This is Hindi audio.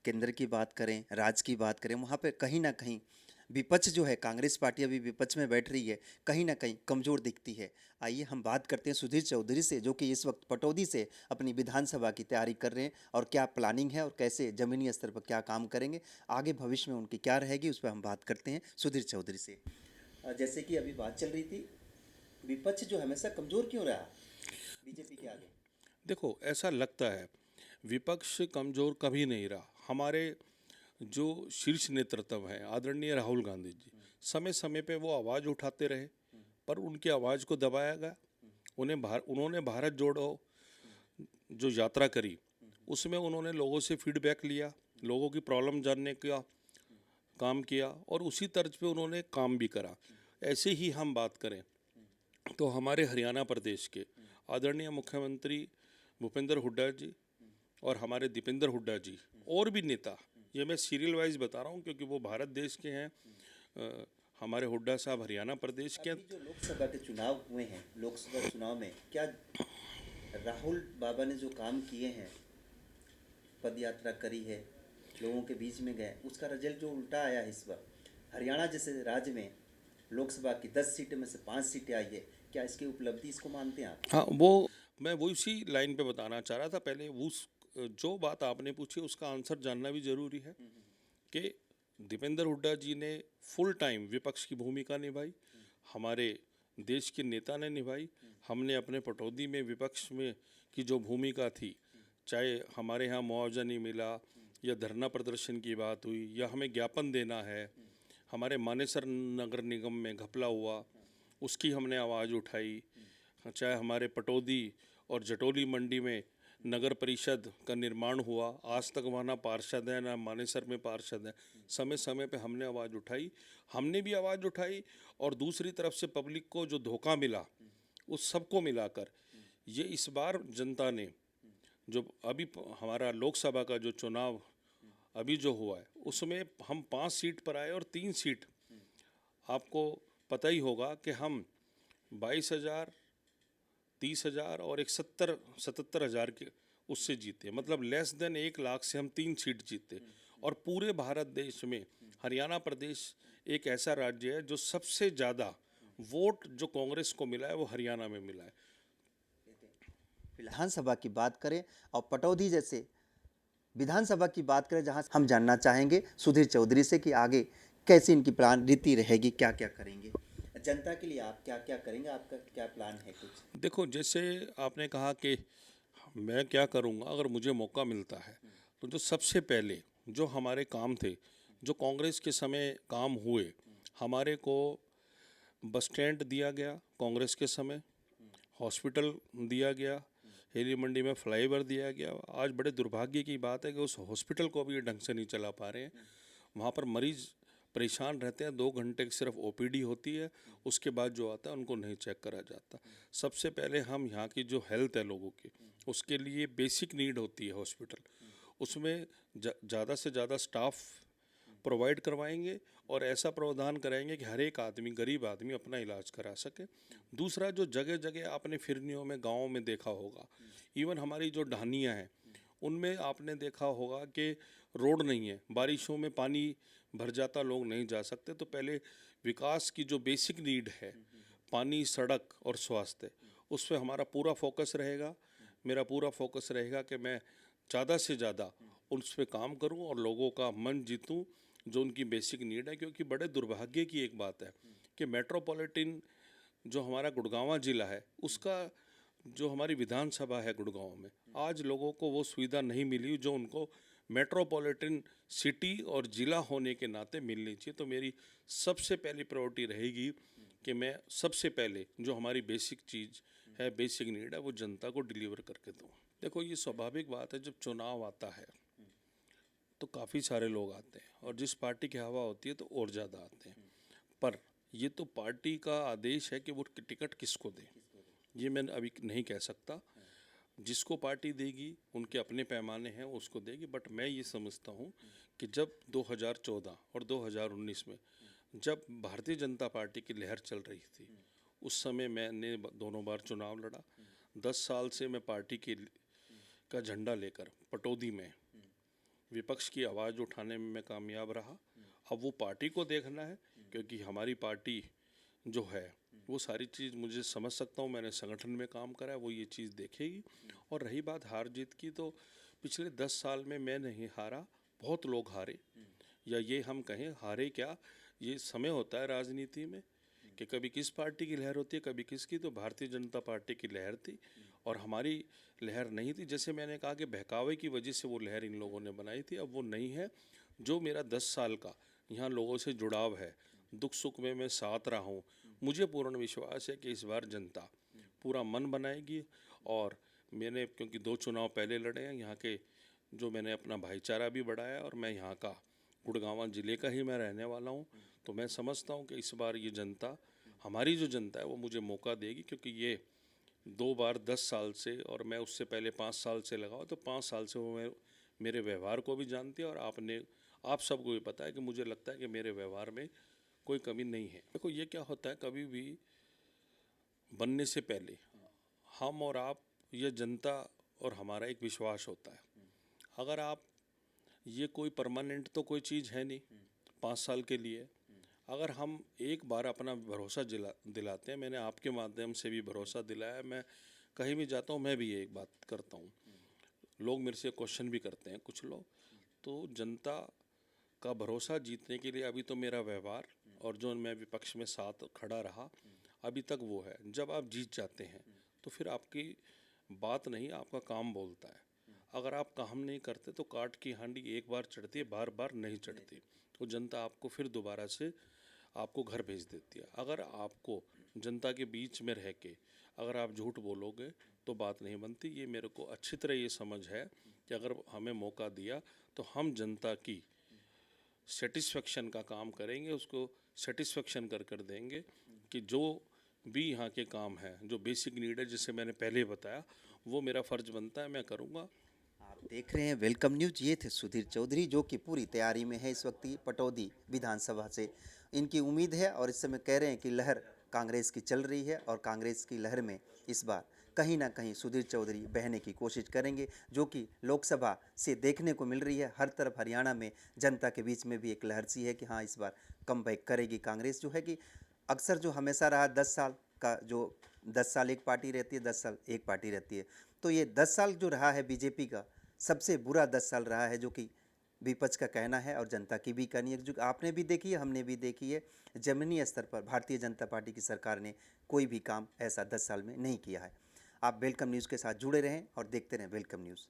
केंद्र की बात करें, राज्य की बात करें, वहाँ पे कहीं ना कहीं विपक्ष जो है, कांग्रेस पार्टी अभी विपक्ष में बैठ रही है, कहीं ना कहीं कमज़ोर दिखती है। आइए हम बात करते हैं सुधीर चौधरी से, जो कि इस वक्त पटौदी से अपनी विधानसभा की तैयारी कर रहे हैं, और क्या प्लानिंग है और कैसे ज़मीनी स्तर पर क्या काम करेंगे, आगे भविष्य में उनकी क्या रहेगी, उस पर हम बात करते हैं सुधीर चौधरी से। जैसे कि अभी बात चल रही थी, विपक्ष जो हमेशा कमज़ोर क्यों रहा बीजेपी के आगे? देखो, ऐसा लगता है विपक्ष कमज़ोर कभी नहीं रहा। हमारे जो शीर्ष नेतृत्व है आदरणीय राहुल गांधी जी, समय समय पे वो आवाज़ उठाते रहे, पर उनकी आवाज़ को दबाया गया। उन्होंने भारत जोड़ो जो यात्रा करी, उसमें उन्होंने लोगों से फीडबैक लिया, लोगों की प्रॉब्लम जानने का काम किया और उसी तर्ज पे उन्होंने काम भी करा। ऐसे ही हम बात करें तो हमारे हरियाणा प्रदेश के आदरणीय मुख्यमंत्री भूपेंद्र हुड्डा जी और हमारे दीपेंद्र हुड्डा जी और भी नेता, ये मैं सीरियल वाइज बता रहा हूँ क्योंकि वो भारत देश के हैं। हमारे हुड्डा साहब हरियाणा प्रदेश के हैं। अभी जो लोकसभा के चुनाव हुए हैं, लोकसभा चुनाव में क्या राहुल बाबा ने जो काम किए हैं, पद यात्रा करी है, लोगों के बीच में गए, उसका रिजल्ट जो उल्टा आया है इस बार, हरियाणा जैसे राज्य में लोकसभा की 10 सीटें में से 5 सीटें आई है, क्या इसकी उपलब्धि इसको मानते हैं आप? हाँ, वो मैं वो इसी लाइन पे बताना चाह रहा था। पहले उस जो बात आपने पूछी उसका आंसर जानना भी ज़रूरी है कि दीपेंद्र हुड्डा जी ने फुल टाइम विपक्ष की भूमिका निभाई, हमारे देश के नेता ने निभाई। हमने अपने पटौदी में विपक्ष में की जो भूमिका थी, चाहे हमारे यहाँ मुआवजा नहीं मिला या धरना प्रदर्शन की बात हुई या हमें ज्ञापन देना है, हमारे मानेसर नगर निगम में घपला हुआ, उसकी हमने आवाज़ उठाई। चाहे हमारे पटौदी और जटोली मंडी में नगर परिषद का निर्माण हुआ, आज तक वहाँ ना पार्षद है ना मानेसर में पार्षद है। समय समय पे हमने आवाज़ उठाई, हमने भी आवाज़ उठाई। और दूसरी तरफ से पब्लिक को जो धोखा मिला, उस सबको मिलाकर ये इस बार जनता ने जो अभी हमारा लोकसभा का जो चुनाव अभी जो हुआ है, उसमें हम 5 सीट पर आए और 3 सीट आपको पता ही होगा कि हम 22,000, 30,000 और एक 77,000 के उससे जीते, मतलब लेस देन 1 लाख से हम 3 सीट जीते। और पूरे भारत देश में हरियाणा प्रदेश एक ऐसा राज्य है जो सबसे ज़्यादा वोट जो कांग्रेस को मिला है वो हरियाणा में मिला है। विधानसभा की बात करें और पटौदी जैसे विधानसभा की बात करें, जहां हम जानना चाहेंगे सुधीर चौधरी से कि आगे कैसी इनकी प्लान रीति रहेगी, क्या क्या करेंगे जनता के लिए, आप क्या क्या करेंगे, आपका क्या प्लान है कुछ? देखो, जैसे आपने कहा कि मैं क्या करूंगा अगर मुझे मौका मिलता है, तो जो सबसे पहले जो हमारे काम थे, जो कांग्रेस के समय काम हुए, हमारे को बस स्टैंड दिया गया कांग्रेस के समय, हॉस्पिटल दिया गया, हेली मंडी में फ्लाईओवर दिया गया। आज बड़े दुर्भाग्य की बात है कि उस हॉस्पिटल को भी ढंग से नहीं चला पा रहे हैं। वहाँ पर मरीज़ परेशान रहते हैं, 2 घंटे की सिर्फ ओपीडी होती है, उसके बाद जो आता है उनको नहीं चेक करा जाता। सबसे पहले हम यहाँ की जो हेल्थ है लोगों की, उसके लिए बेसिक नीड होती है हॉस्पिटल, उसमें ज़्यादा से ज़्यादा स्टाफ प्रोवाइड करवाएंगे और ऐसा प्रावधान कराएंगे कि हर एक आदमी, गरीब आदमी अपना इलाज करा सके। दूसरा, जो जगह जगह आपने फिरनियों में गाँव में देखा होगा, इवन हमारी जो ढानियाँ हैं उनमें आपने देखा होगा कि रोड नहीं है, बारिशों में पानी भर जाता, लोग नहीं जा सकते। तो पहले विकास की जो बेसिक नीड है, पानी, सड़क और स्वास्थ्य, उस पर हमारा पूरा फोकस रहेगा। मेरा पूरा फोकस रहेगा कि मैं ज़्यादा से ज़्यादा उस पर काम करूं और लोगों का मन जीतूं जो उनकी बेसिक नीड है। क्योंकि बड़े दुर्भाग्य की एक बात है कि मेट्रोपॉलिटन जो हमारा गुड़गांव ज़िला है, उसका जो हमारी विधानसभा है गुड़गांव में, आज लोगों को वो सुविधा नहीं मिली जो उनको मेट्रोपॉलिटन सिटी और ज़िला होने के नाते मिलनी चाहिए। तो मेरी सबसे पहली प्रायोरिटी रहेगी कि मैं सबसे पहले जो हमारी बेसिक चीज़ है, बेसिक नीड है, वो जनता को डिलीवर करके दूँ। देखो, ये स्वाभाविक बात है, जब चुनाव आता है तो काफ़ी सारे लोग आते हैं और जिस पार्टी की हवा होती है तो और ज़्यादा आते हैं। पर ये तो पार्टी का आदेश है कि वो टिकट किसको दें, ये मैं अभी नहीं कह सकता। जिसको पार्टी देगी उनके अपने पैमाने हैं, उसको देगी। बट मैं ये समझता हूँ कि जब 2014 और 2019 में जब भारतीय जनता पार्टी की लहर चल रही थी, उस समय मैंने दोनों बार चुनाव लड़ा। 10 साल से मैं पार्टी के का झंडा लेकर पटौदी में विपक्ष की आवाज़ उठाने में मैं कामयाब रहा। अब वो पार्टी को देखना है, क्योंकि हमारी पार्टी जो है वो सारी चीज़ मुझे समझ सकता हूँ, मैंने संगठन में काम करा है, वो ये चीज़ देखेगी। और रही बात हार जीत की, तो पिछले 10 साल में मैं नहीं हारा, बहुत लोग हारे, या ये हम कहें हारे क्या, ये समय होता है राजनीति में कि कभी किस पार्टी की लहर होती है, कभी किसकी। तो भारतीय जनता पार्टी की लहर थी और हमारी लहर नहीं थी। जैसे मैंने कहा कि बहकावे की वजह से वो लहर इन लोगों ने बनाई थी, अब वो नहीं है। जो मेरा 10 साल का यहाँ लोगों से जुड़ाव है, दुख सुख में मैं साथ रहा हूँ, मुझे पूर्ण विश्वास है कि इस बार जनता पूरा मन बनाएगी। और मैंने क्योंकि 2 चुनाव पहले लड़े हैं यहाँ के, जो मैंने अपना भाईचारा भी बढ़ाया, और मैं यहाँ का गुड़गांव ज़िले का ही मैं रहने वाला हूँ, तो मैं समझता हूँ कि इस बार ये जनता, हमारी जो जनता है, वो मुझे मौका देगी। क्योंकि ये 2 बार 10 साल से, और मैं उससे पहले 5 साल से लगा हूँ, तो 5 साल से वो मेरे व्यवहार को भी जानती है। और आप सबको भी पता है कि मुझे लगता है कि मेरे व्यवहार में कोई कमी नहीं है। देखो ये क्या होता है, कभी भी बनने से पहले हम और आप, ये जनता और हमारा एक विश्वास होता है। अगर आप, ये कोई परमानेंट तो कोई चीज़ है नहीं 5 साल के लिए। अगर हम एक बार अपना भरोसा दिलाते हैं, मैंने आपके माध्यम से भी भरोसा दिलाया, मैं कहीं भी जाता हूँ मैं भी एक बात करता हूँ, लोग मेरे से क्वेश्चन भी करते हैं कुछ लोग। तो जनता का भरोसा जीतने के लिए अभी तो मेरा व्यवहार और जो मैं विपक्ष में साथ खड़ा रहा अभी तक वो है। जब आप जीत जाते हैं तो फिर आपकी बात नहीं, आपका काम बोलता है। अगर आप काम नहीं करते तो काठ की हांडी एक बार चढ़ती है, बार बार नहीं चढ़ती, तो जनता आपको फिर दोबारा से आपको घर भेज देती है। अगर आपको जनता के बीच में रह के अगर आप झूठ बोलोगे तो बात नहीं बनती। ये मेरे को अच्छी तरह ये समझ है कि अगर हमें मौका दिया तो हम जनता की सेटिस्फेक्शन का काम करेंगे, उसको सेटिस्फेक्शन कर देंगे कि जो भी यहाँ के काम है, जो बेसिक नीड है, जिसे मैंने पहले बताया, वो मेरा फ़र्ज बनता है, मैं करूँगा। आप देख रहे हैं वेलकम न्यूज। ये थे सुधीर चौधरी, जो कि पूरी तैयारी में है इस वक्त ही पटौदी विधानसभा से। इनकी उम्मीद है और इस समय कह रहे हैं कि लहर कांग्रेस की चल रही है और कांग्रेस की लहर में इस बार कहीं ना कहीं सुधीर चौधरी बहने की कोशिश करेंगे, जो कि लोकसभा से देखने को मिल रही है। हर तरफ हरियाणा में जनता के बीच में भी एक लहर सी है कि हाँ, इस बार कम बैक करेगी कांग्रेस। जो है कि अक्सर जो हमेशा रहा 10 साल का, जो 10 साल एक पार्टी रहती है, 10 साल एक पार्टी रहती है, तो ये 10 साल जो रहा है बीजेपी का सबसे बुरा 10 साल रहा है, जो कि विपक्ष का कहना है और जनता की भी कहनी है। जो आपने भी देखी है, हमने भी देखी है, ज़मीनी स्तर पर भारतीय जनता पार्टी की सरकार ने कोई भी काम ऐसा 10 साल में नहीं किया है। आप वेलकम न्यूज़ के साथ जुड़े रहें और देखते रहें वेलकम न्यूज़।